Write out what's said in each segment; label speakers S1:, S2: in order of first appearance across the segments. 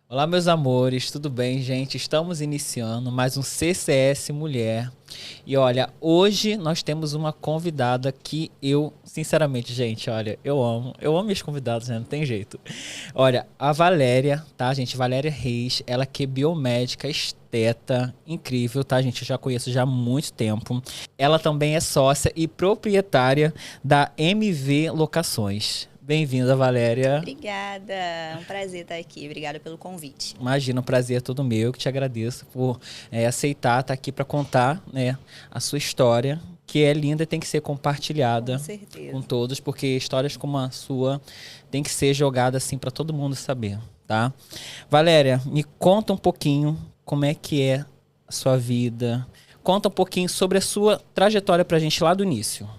S1: Olá, meus amores, tudo bem, gente? Estamos iniciando mais um CCS Mulher. E olha, hoje nós temos uma convidada que eu, sinceramente, gente, olha, eu amo. Eu amo minhas convidadas, né? Não tem jeito. Olha, a Valéria, tá, gente? Valéria Reis, ela que é biomédica, esteta, incrível, tá, gente? Eu já conheço já há muito tempo. Ela também é sócia e proprietária da MV Locações. Bem-vinda, Valéria.
S2: Obrigada, é um prazer estar aqui. Obrigada pelo convite.
S1: Imagina, o prazer é todo meu, que te agradeço por aceitar estar aqui para contar, né, a sua história, que é linda e tem que ser
S2: Com
S1: compartilhada com
S2: certeza.
S1: todos, porque histórias como a sua tem que ser jogada assim para todo mundo saber, tá? Valéria, me conta um pouquinho como é que é a sua vida, conta um pouquinho sobre a sua trajetória pra gente lá do início.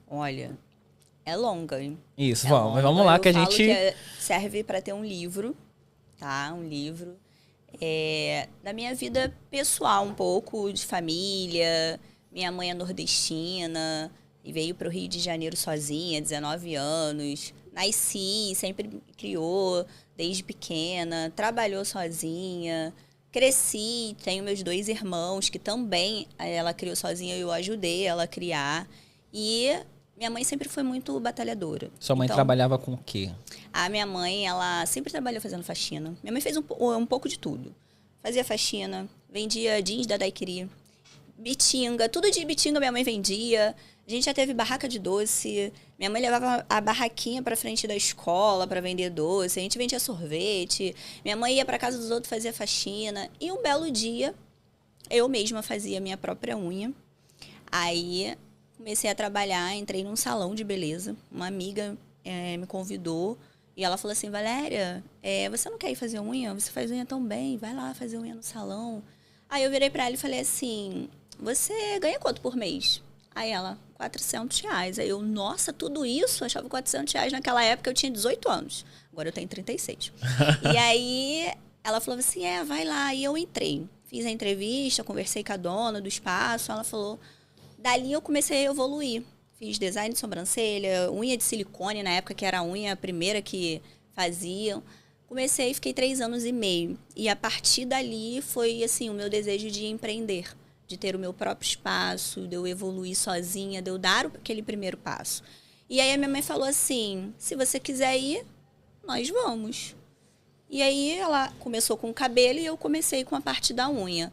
S2: Olha, é longa, hein?
S1: Isso,
S2: É
S1: vamos, mas vamos
S2: longa.
S1: lá
S2: Eu
S1: que a
S2: falo que
S1: gente...
S2: serve para ter um livro, tá? Um livro. Da minha vida pessoal, um pouco de família. Minha mãe é nordestina e veio para o Rio de Janeiro sozinha, 19 anos. Nasci, sempre me criou desde pequena, trabalhou sozinha. Cresci, tenho meus dois irmãos que também ela criou sozinha e eu ajudei ela a criar. E minha mãe sempre foi muito batalhadora.
S1: Sua mãe
S2: Então,
S1: trabalhava com o quê?
S2: a minha mãe, ela sempre trabalhou fazendo faxina. Minha mãe fez um pouco de tudo. Fazia faxina, vendia jeans da Daiquiri, bitinga, tudo de bitinga minha mãe vendia. A gente já teve barraca de doce. Minha mãe levava a barraquinha pra frente da escola para vender doce. A gente vendia sorvete. Minha mãe ia pra casa dos outros fazia faxina. E um belo dia, eu mesma fazia minha própria unha. Aí comecei a trabalhar, entrei num salão de beleza. Uma amiga me convidou e ela falou assim: Valéria, você não quer ir fazer unha? Você faz unha tão bem, vai lá fazer unha no salão. Aí eu virei pra ela e falei assim: você ganha quanto por mês? Aí ela, R$ 400. Aí eu, nossa, tudo isso? Eu achava R$ 400 naquela época, eu tinha 18 anos. Agora eu tenho 36. E aí ela falou assim: vai lá. E eu entrei. Fiz a entrevista, conversei com a dona do espaço. Ela falou. Dali eu comecei a evoluir. Fiz design de sobrancelha, unha de silicone, na época que era a unha primeira que faziam. Comecei e fiquei 3 anos e meio. E a partir dali foi assim o meu desejo de empreender, de ter o meu próprio espaço, de eu evoluir sozinha, de eu dar aquele primeiro passo. E aí a minha mãe falou assim: se você quiser ir, nós vamos. E aí ela começou com o cabelo e eu comecei com a parte da unha.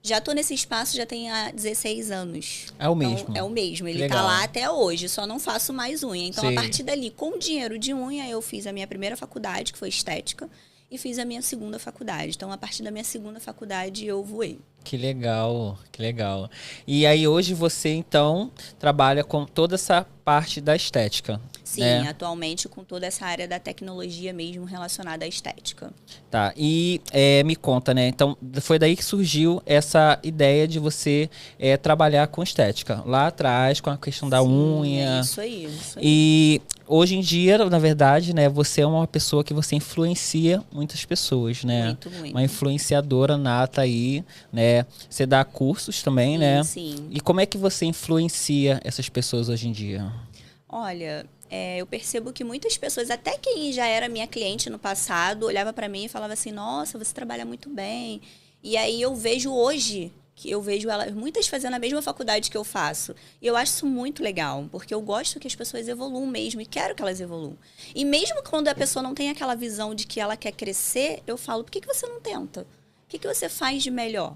S2: Já tô nesse espaço já tem há 16 anos.
S1: É o
S2: Então, é
S1: mesmo.
S2: o mesmo.
S1: Que
S2: Ele tá
S1: legal.
S2: lá até hoje, só não faço mais unha. Então, a
S1: Sei.
S2: partir dali, com dinheiro de unha, eu fiz a minha primeira faculdade, que foi estética, e fiz a minha segunda faculdade. Então, a partir da minha segunda faculdade, eu voei.
S1: Que legal, que legal. E aí hoje você então trabalha com toda essa parte da estética,
S2: Sim,
S1: né?
S2: atualmente com toda essa área da tecnologia mesmo relacionada à estética.
S1: Tá. E me conta, né? Então foi daí que surgiu essa ideia de você trabalhar com estética lá atrás, com a questão da
S2: Sim, é
S1: unha.
S2: isso aí, isso aí.
S1: E hoje em dia, na verdade, né, você é uma pessoa que você influencia muitas pessoas, né?
S2: Muito,
S1: Uma
S2: muito.
S1: influenciadora nata aí, né? Você dá cursos também,
S2: Sim,
S1: né?
S2: sim.
S1: E como é que você influencia essas pessoas hoje em dia?
S2: Olha, eu percebo que muitas pessoas, até quem já era minha cliente no passado, olhava para mim e falava assim: Nossa, você trabalha muito bem. E aí eu vejo hoje que eu vejo elas muitas fazendo a mesma faculdade que eu faço. E eu acho isso muito legal, porque eu gosto que as pessoas evoluam mesmo e quero que elas evoluam. E mesmo quando a pessoa não tem aquela visão de que ela quer crescer, eu falo: Por que você não tenta? O que você faz de melhor?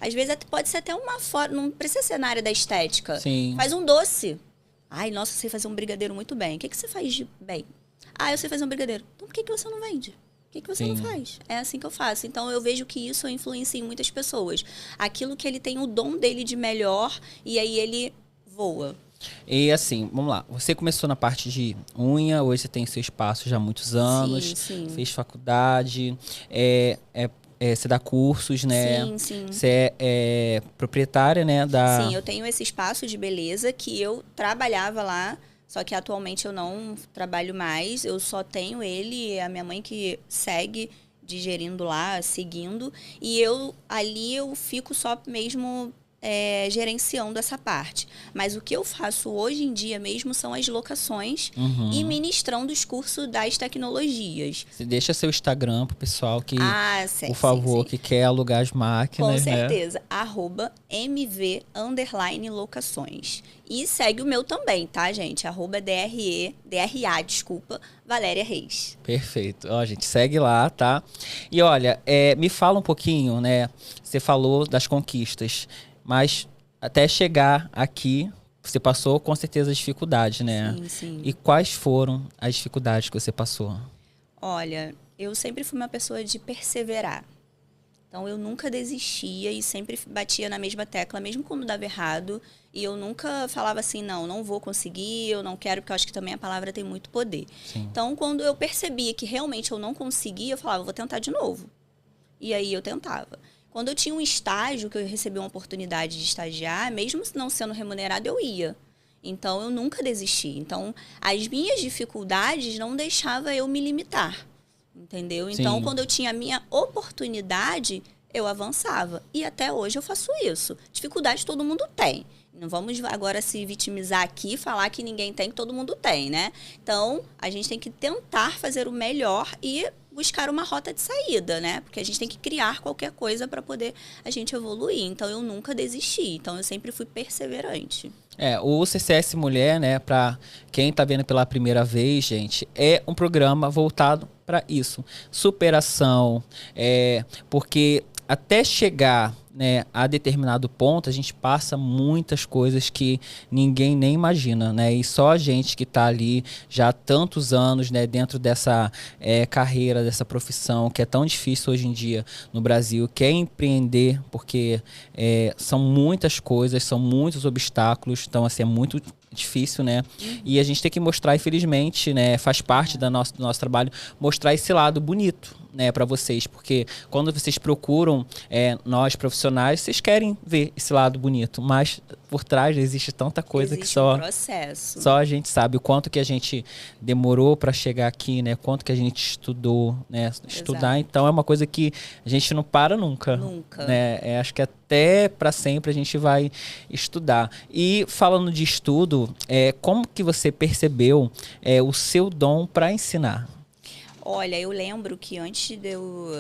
S2: Às vezes pode ser até uma forma, não precisa ser na área da estética.
S1: Sim,
S2: Faz um doce. Ai, nossa, eu sei fazer um brigadeiro muito bem. O que você faz de bem? Ah, eu sei fazer um brigadeiro. Então por que você não vende? Por que você não
S1: sim.
S2: faz? É assim que eu faço. Então eu vejo que isso influencia em muitas pessoas. Aquilo que ele tem o dom dele de melhor e aí ele voa.
S1: E assim, vamos lá. Você começou na parte de unha, hoje você tem seu espaço já há muitos
S2: Sim,
S1: anos,
S2: sim.
S1: fez faculdade, você dá cursos, né?
S2: Sim, sim.
S1: Você é proprietária, né,
S2: Sim,
S1: da...
S2: eu tenho esse espaço de beleza que eu trabalhava lá, só que atualmente eu não trabalho mais. Eu só tenho ele, é a minha mãe que segue digerindo lá, seguindo. E eu ali eu fico só mesmo gerenciando essa parte. Mas o que eu faço hoje em dia mesmo são as locações e ministrando os cursos das tecnologias.
S1: Você deixa seu Instagram pro pessoal que,
S2: Sim,
S1: por favor,
S2: sim.
S1: que quer alugar as máquinas.
S2: Com certeza. @mv_locações. E segue o meu também, tá, gente? @DRA, Valéria Reis.
S1: Perfeito. Ó, gente, segue lá, tá? E olha, me fala um pouquinho, né? Você falou das conquistas, mas até chegar aqui, você passou com certeza as dificuldades, né?
S2: Sim, sim.
S1: E quais foram as dificuldades que você passou?
S2: Olha, eu sempre fui uma pessoa de perseverar. Então, eu nunca desistia e sempre batia na mesma tecla, mesmo quando dava errado. E eu nunca falava assim, não vou conseguir, eu não quero, porque eu acho que também a palavra tem muito poder.
S1: Sim.
S2: Então, quando eu percebia que realmente eu não conseguia, eu falava, vou tentar de novo. E aí eu tentava. Quando eu tinha um estágio, que eu recebi uma oportunidade de estagiar, mesmo não sendo remunerado, eu ia. Então, eu nunca desisti. Então, as minhas dificuldades não deixavam eu me limitar. Entendeu? Então, quando eu tinha a minha oportunidade, eu avançava. E até hoje eu faço isso. Dificuldade todo mundo tem. Não vamos agora se vitimizar aqui e falar que ninguém tem, que todo mundo tem, né? Então, a gente tem que tentar fazer o melhor e buscar uma rota de saída, né? Porque a gente tem que criar qualquer coisa para poder a gente evoluir. Então, eu nunca desisti. Então, eu sempre fui perseverante.
S1: O CCS Mulher, né, para quem tá vendo pela primeira vez, gente, é um programa voltado para isso. Superação, porque até chegar, né, a determinado ponto, a gente passa muitas coisas que ninguém nem imagina, né? E só a gente que está ali já há tantos anos, né, dentro dessa carreira, dessa profissão, que é tão difícil hoje em dia no Brasil, quer empreender, porque são muitas coisas, são muitos obstáculos, então assim, é muito difícil, né? E a gente tem que mostrar, infelizmente, né, faz parte do nosso trabalho, mostrar esse lado bonito, né, para vocês, porque quando vocês procuram nós profissionais, vocês querem ver esse lado bonito, mas por trás existe tanta coisa
S2: existe
S1: que só
S2: um processo.
S1: Só a gente sabe o quanto que a gente demorou para chegar aqui, né? Quanto que a gente estudou, né? Estudar, então é uma coisa que a gente não para nunca.
S2: Nunca.
S1: Né? Acho que até para sempre a gente vai estudar. E falando de estudo, como que você percebeu o seu dom para ensinar?
S2: Olha, eu lembro que antes de eu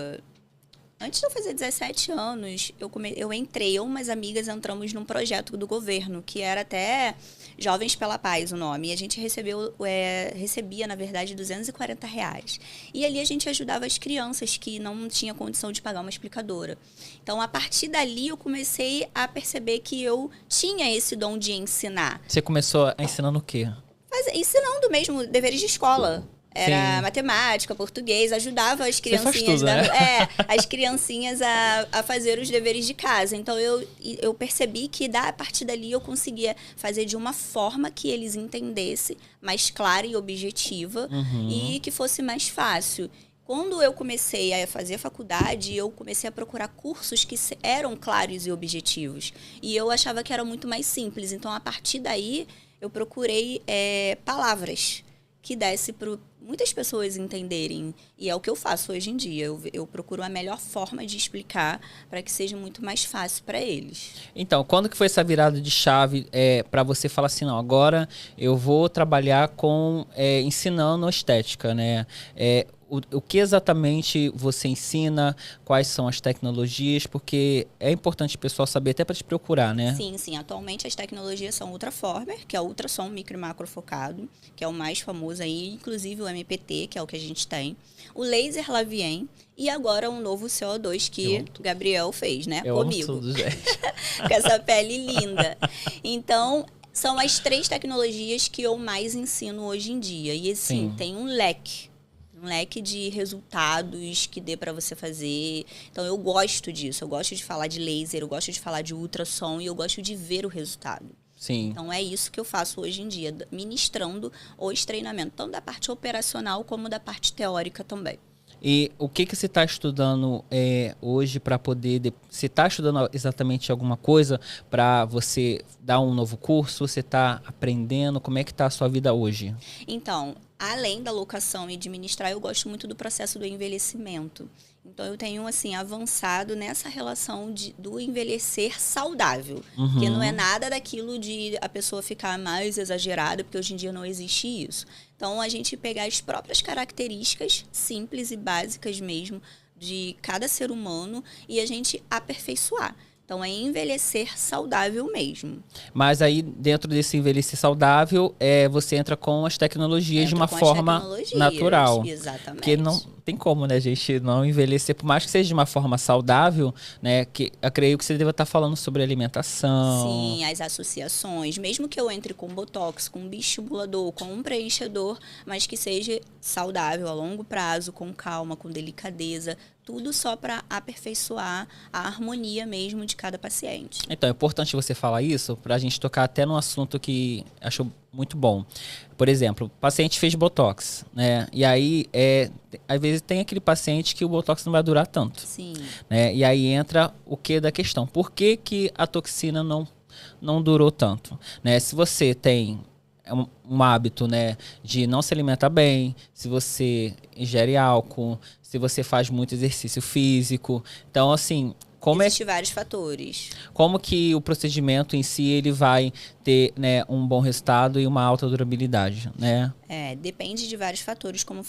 S2: fazer 17 anos, eu entrei, eu e umas amigas entramos num projeto do governo, que era até Jovens pela Paz o nome. E a gente recebia, na verdade, R$240. E ali a gente ajudava as crianças que não tinham condição de pagar uma explicadora. Então, a partir dali, eu comecei a perceber que eu tinha esse dom de ensinar.
S1: Você começou ensinando o quê?
S2: Ensinando mesmo deveres de escola. Era
S1: Sim.
S2: matemática, português, ajudava as criancinhas,
S1: tudo, né?
S2: as criancinhas a fazer os deveres de casa. Então eu percebi que a partir dali eu conseguia fazer de uma forma que eles entendessem, mais clara e objetiva, e que fosse mais fácil. Quando eu comecei a fazer faculdade, eu comecei a procurar cursos que eram claros e objetivos. E eu achava que era muito mais simples. Então, a partir daí, eu procurei palavras que desse para muitas pessoas entenderem. E é o que eu faço hoje em dia. Eu procuro a melhor forma de explicar para que seja muito mais fácil para eles.
S1: Então, quando que foi essa virada de chave para você falar assim, não, agora eu vou trabalhar ensinando estética, né? O que exatamente você ensina, quais são as tecnologias, porque é importante o pessoal saber até para te procurar, né?
S2: Sim, sim. Atualmente as tecnologias são Ultraformer, que é o ultrassom micro e macro focado, que é o mais famoso aí, inclusive o MPT, que é o que a gente tem, o laser Lavien e agora um novo CO2 que o Gabriel fez, né? Comigo.
S1: Amo tudo, gente.
S2: Com essa pele linda. Então, são as 3 tecnologias que eu mais ensino hoje em dia. E assim, tem um leque de resultados que dê para você fazer. Então, eu gosto disso. Eu gosto de falar de laser, eu gosto de falar de ultrassom e eu gosto de ver o resultado.
S1: Sim.
S2: Então, é isso que eu faço hoje em dia, ministrando os treinamentos, tanto da parte operacional como da parte teórica também.
S1: E o que você está estudando hoje para poder... Você está estudando exatamente alguma coisa para você dar um novo curso? Você está aprendendo? Como é que está a sua vida hoje?
S2: Então, além da locação e administrar, eu gosto muito do processo do envelhecimento. Então, eu tenho, assim, avançado nessa relação do envelhecer saudável.
S1: Uhum.
S2: Porque não é nada daquilo de a pessoa ficar mais exagerada, porque hoje em dia não existe isso. Então, a gente pegar as próprias características simples e básicas mesmo de cada ser humano e a gente aperfeiçoar. Então, é envelhecer saudável mesmo.
S1: Mas aí, dentro desse envelhecer saudável, você entra com as tecnologias de uma forma natural.
S2: Exatamente.
S1: Porque não tem como, né, gente, não envelhecer, por mais que seja de uma forma saudável, né, que eu creio que você deva estar falando sobre alimentação.
S2: Sim, as associações. Mesmo que eu entre com botox, com bioestimulador, com um preenchedor, mas que seja saudável a longo prazo, com calma, com delicadeza, tudo só para aperfeiçoar a harmonia mesmo de cada paciente.
S1: Então, é importante você falar isso para a gente tocar até num assunto que acho muito bom. Por exemplo, o paciente fez botox, né? E aí, às vezes tem aquele paciente que o botox não vai durar tanto.
S2: Sim.
S1: Né? E aí entra o que da questão? Por que a toxina não durou tanto? Né? Se você tem um hábito, né, de não se alimentar bem, se você ingere álcool, se você faz muito exercício físico. Então, assim,
S2: Existem vários fatores.
S1: Como que o procedimento em si ele vai ter, né, um bom resultado e uma alta durabilidade, né?
S2: Depende de vários fatores, como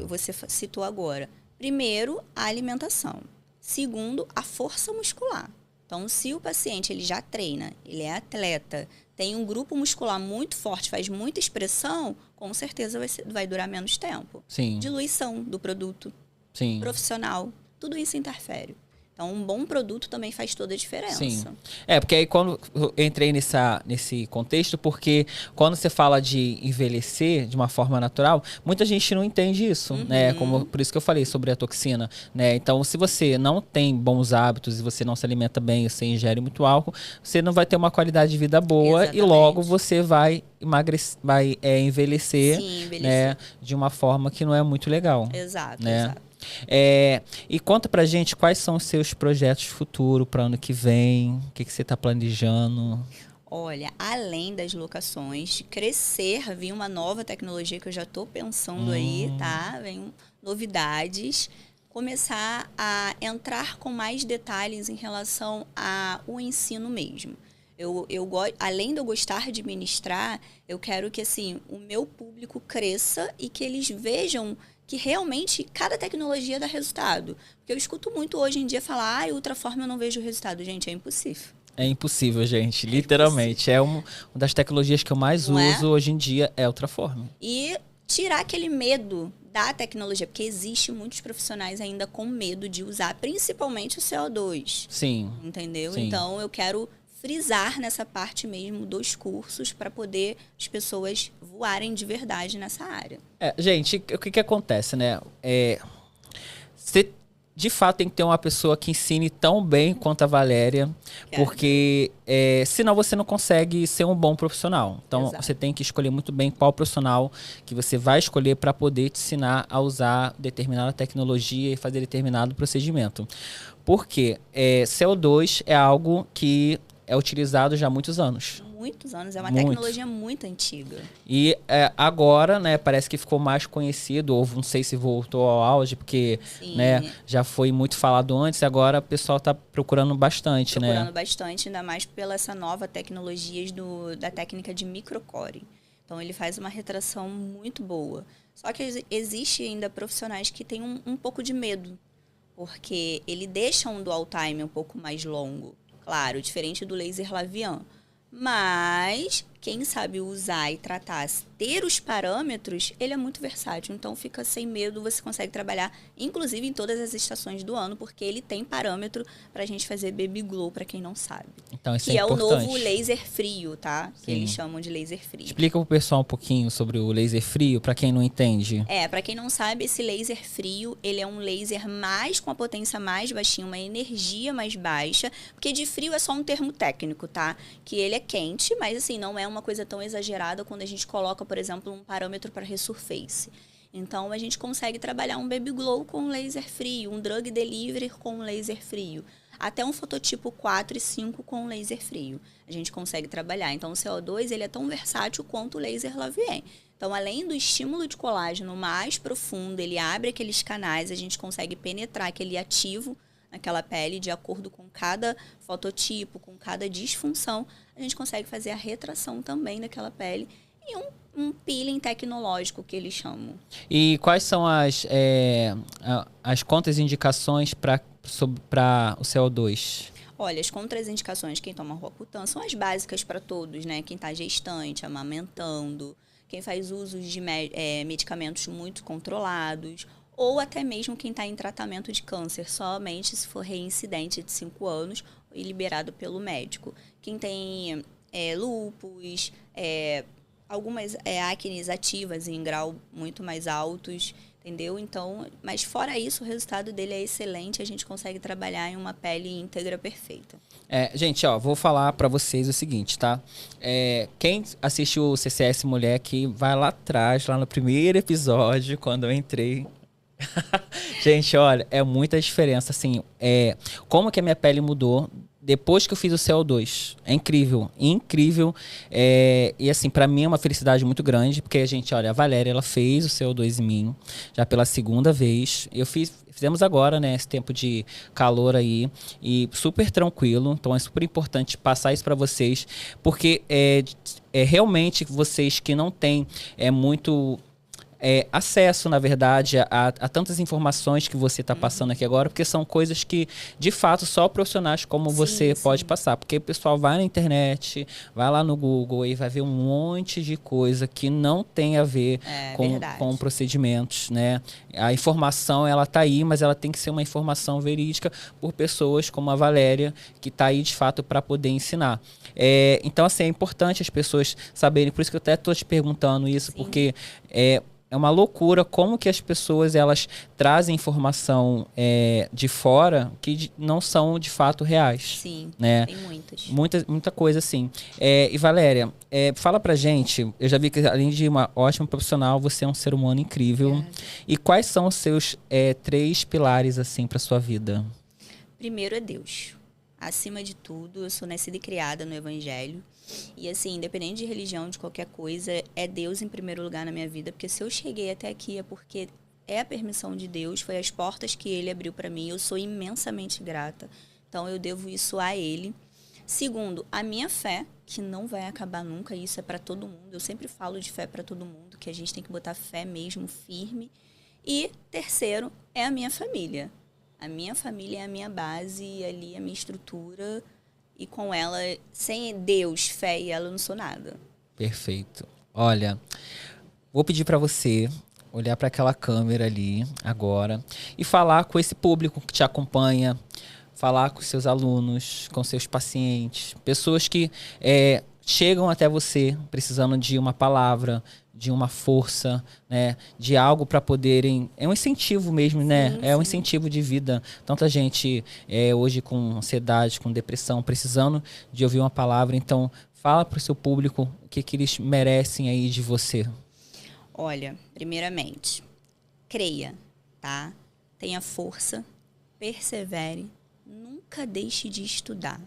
S2: você citou agora. Primeiro, a alimentação. Segundo, a força muscular. Então, se o paciente ele já treina, ele é atleta, tem um grupo muscular muito forte, faz muita expressão, com certeza vai durar menos tempo.
S1: Sim.
S2: Diluição do produto.
S1: Sim.
S2: Profissional. Tudo isso interfere. Então, um bom produto também faz toda a diferença.
S1: Sim. Porque aí quando eu entrei nesse contexto, porque quando você fala de envelhecer de uma forma natural, muita gente não entende isso, né? Por isso que eu falei sobre a toxina, né? Então, se você não tem bons hábitos e você não se alimenta bem, você ingere muito álcool, você não vai ter uma qualidade de vida boa. Exatamente. E logo você vai envelhecer,
S2: Sim, envelhecer.
S1: Né? De uma forma que não é muito legal.
S2: Exato,
S1: né?
S2: exato.
S1: E conta pra gente quais são os seus projetos futuros para ano que vem, o que você está planejando?
S2: Olha, além das locações, de crescer, vir uma nova tecnologia que eu já estou pensando aí, tá? Vem novidades. Começar a entrar com mais detalhes em relação ao ensino mesmo. Além de eu gostar de ministrar, eu quero que assim, o meu público cresça e que eles vejam que realmente cada tecnologia dá resultado. Porque eu escuto muito hoje em dia falar, Ultraform eu não vejo resultado. Gente, é impossível.
S1: É impossível, gente. Literalmente. É uma das tecnologias que eu mais uso hoje em dia é Ultraform.
S2: E tirar aquele medo da tecnologia, porque existe muitos profissionais ainda com medo de usar, principalmente o CO2.
S1: Sim.
S2: Entendeu?
S1: Sim.
S2: Então, eu quero frisar nessa parte mesmo dos cursos para poder as pessoas voarem de verdade nessa área.
S1: Gente, o que acontece, né? Você, de fato, tem que ter uma pessoa que ensine tão bem quanto a Valéria, porque senão você não consegue ser um bom profissional. Então,
S2: Exato.
S1: Você tem que escolher muito bem qual profissional que você vai escolher para poder te ensinar a usar determinada tecnologia e fazer determinado procedimento. Porque CO2 é algo que é utilizado já há muitos anos.
S2: Muitos anos, é uma tecnologia muito antiga.
S1: E agora, né, parece que ficou mais conhecido, ou não sei se voltou ao auge, porque né, já foi muito falado antes, agora o pessoal está procurando bastante, né?
S2: Procurando bastante, ainda mais pela essa nova tecnologia da técnica de microcore. Então, ele faz uma retração muito boa. Só que existe ainda profissionais que têm um pouco de medo, porque ele deixa um dual time um pouco mais longo. Claro, diferente do laser Lavian. Mas quem sabe usar e tratar, ter os parâmetros, ele é muito versátil. Então, fica sem medo, você consegue trabalhar, inclusive em todas as estações do ano, porque ele tem parâmetro pra gente fazer baby glow, pra quem não sabe.
S1: Então, isso
S2: que
S1: é importante.
S2: O novo laser frio, tá?
S1: Sim.
S2: Que eles chamam de laser frio.
S1: Explica pro pessoal um pouquinho sobre o laser frio, pra quem não entende.
S2: Pra quem não sabe, esse laser frio, ele é um laser com a potência mais baixinha, uma energia mais baixa, porque de frio é só um termo técnico, tá? Que ele é quente, mas assim, não é uma coisa tão exagerada quando a gente coloca, por exemplo, um parâmetro para resurface. Então, a gente consegue trabalhar um baby glow com laser frio, um drug delivery com laser frio, até um fototipo 4 e 5 com laser frio. A gente consegue trabalhar. Então, o CO2 ele é tão versátil quanto o laser Lavien. Então, além do estímulo de colágeno mais profundo, ele abre aqueles canais, a gente consegue penetrar aquele ativo naquela pele de acordo com cada fototipo, com cada disfunção. A gente consegue fazer a retração também daquela pele e um peeling tecnológico que eles chamam.
S1: E quais são as contraindicações para o CO2?
S2: Olha, as contraindicações de quem toma Roacutan são as básicas para todos, né? Quem está gestante, amamentando, quem faz uso de medicamentos muito controlados, ou até mesmo quem está em tratamento de câncer, somente se for reincidente de 5 anos e liberado pelo médico. Quem tem lúpus, algumas acnes ativas em grau muito mais altos, entendeu? Então, mas fora isso, o resultado dele é excelente, a gente consegue trabalhar em uma pele íntegra perfeita.
S1: Gente, vou falar pra vocês o seguinte, tá? Quem assistiu o CCS Mulher aqui, vai lá atrás, lá no primeiro episódio, quando eu entrei. Gente, olha, é muita diferença, assim, como que a minha pele mudou depois que eu fiz o CO2. É incrível, incrível. E assim, pra mim é uma felicidade muito grande, porque a gente, olha, a Valéria, ela fez o CO2 em mim, já pela segunda vez. Fizemos agora, né, esse tempo de calor aí, e super tranquilo. Então é super importante passar isso pra vocês, porque realmente vocês que não têm muito acesso, na verdade, a tantas informações que você está passando aqui agora, porque são coisas que, de fato, só profissionais como você pode passar. Porque o pessoal vai na internet, vai lá no Google e vai ver um monte de coisa que não tem a ver com procedimentos, né? A informação, ela tá aí, mas ela tem que ser uma informação verídica por pessoas como a Valéria, que está aí, de fato, para poder ensinar. Então, assim, é importante as pessoas saberem, por isso que eu até estou te perguntando isso, porque é uma loucura como que as pessoas elas trazem informação de fora que não são de fato reais.
S2: Sim,
S1: né?
S2: Tem muitas.
S1: Muita coisa, assim. E Valéria, fala pra gente, eu já vi que além de uma ótima profissional, você é um ser humano incrível. E quais são os seus 3 pilares, assim, pra sua vida?
S2: Primeiro é Deus. Acima de tudo, eu sou nascida e criada no Evangelho. E assim, independente de religião, de qualquer coisa, é Deus em primeiro lugar na minha vida. Porque se eu cheguei até aqui é porque é a permissão de Deus, foi as portas que Ele abriu para mim. Eu sou imensamente grata. Então, eu devo isso a Ele. Segundo, a minha fé, que não vai acabar nunca. Isso é para todo mundo. Eu sempre falo de fé para todo mundo, que a gente tem que botar fé mesmo, firme. E terceiro, é a minha família. A minha família é a minha base, ali a minha estrutura. E com ela, sem Deus, fé e ela, eu não sou nada.
S1: Perfeito. Olha, vou pedir para você olhar para aquela câmera ali agora e falar com esse público que te acompanha, falar com seus alunos, com seus pacientes, pessoas que chegam até você precisando de uma palavra, de uma força, né, de algo para poderem... É um incentivo mesmo, né? É um incentivo de vida. Tanta gente hoje com ansiedade, com depressão, precisando de ouvir uma palavra. Então, fala para o seu público o que eles merecem aí de você.
S2: Olha, primeiramente, creia, tá? Tenha força, persevere, nunca deixe de estudar.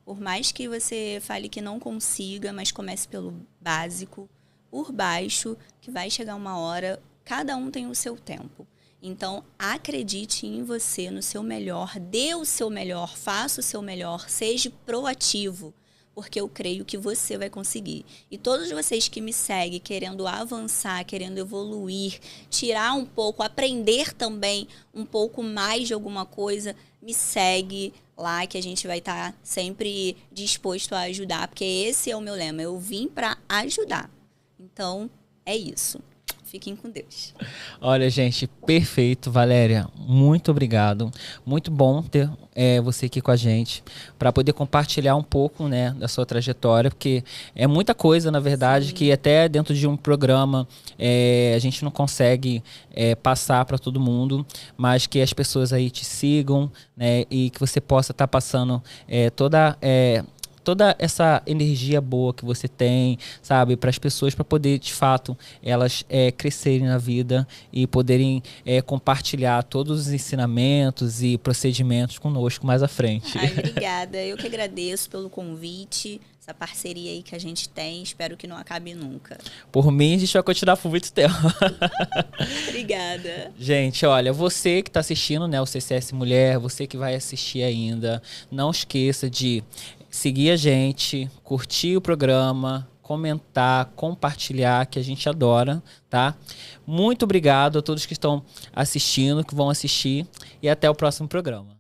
S2: Por mais que você fale que não consiga, mas comece pelo básico, por baixo, que vai chegar uma hora, cada um tem o seu tempo. Então, acredite em você, no seu melhor, dê o seu melhor, faça o seu melhor, seja proativo, porque eu creio que você vai conseguir. E todos vocês que me seguem, querendo avançar, querendo evoluir, tirar um pouco, aprender também um pouco mais de alguma coisa, me segue lá que a gente vai estar sempre disposto a ajudar, porque esse é o meu lema, eu vim para ajudar. Então, é isso. Fiquem com Deus.
S1: Olha, gente, perfeito, Valéria. Muito obrigado. Muito bom ter você aqui com a gente para poder compartilhar um pouco, né, da sua trajetória, porque é muita coisa, na verdade, que até dentro de um programa a gente não consegue passar para todo mundo, mas que as pessoas aí te sigam, né, e que você possa estar passando toda toda essa energia boa que você tem, sabe, para as pessoas, para poder, de fato, elas crescerem na vida e poderem compartilhar todos os ensinamentos e procedimentos conosco mais à frente.
S2: Ai, obrigada. Eu que agradeço pelo convite, essa parceria aí que a gente tem. Espero que não acabe nunca.
S1: Por mim, a gente vai continuar por muito tempo.
S2: Obrigada.
S1: Gente, olha, você que está assistindo, né, o CCS Mulher, você que vai assistir ainda, não esqueça de seguir a gente, curtir o programa, comentar, compartilhar, que a gente adora, tá? Muito obrigado a todos que estão assistindo, que vão assistir, e até o próximo programa.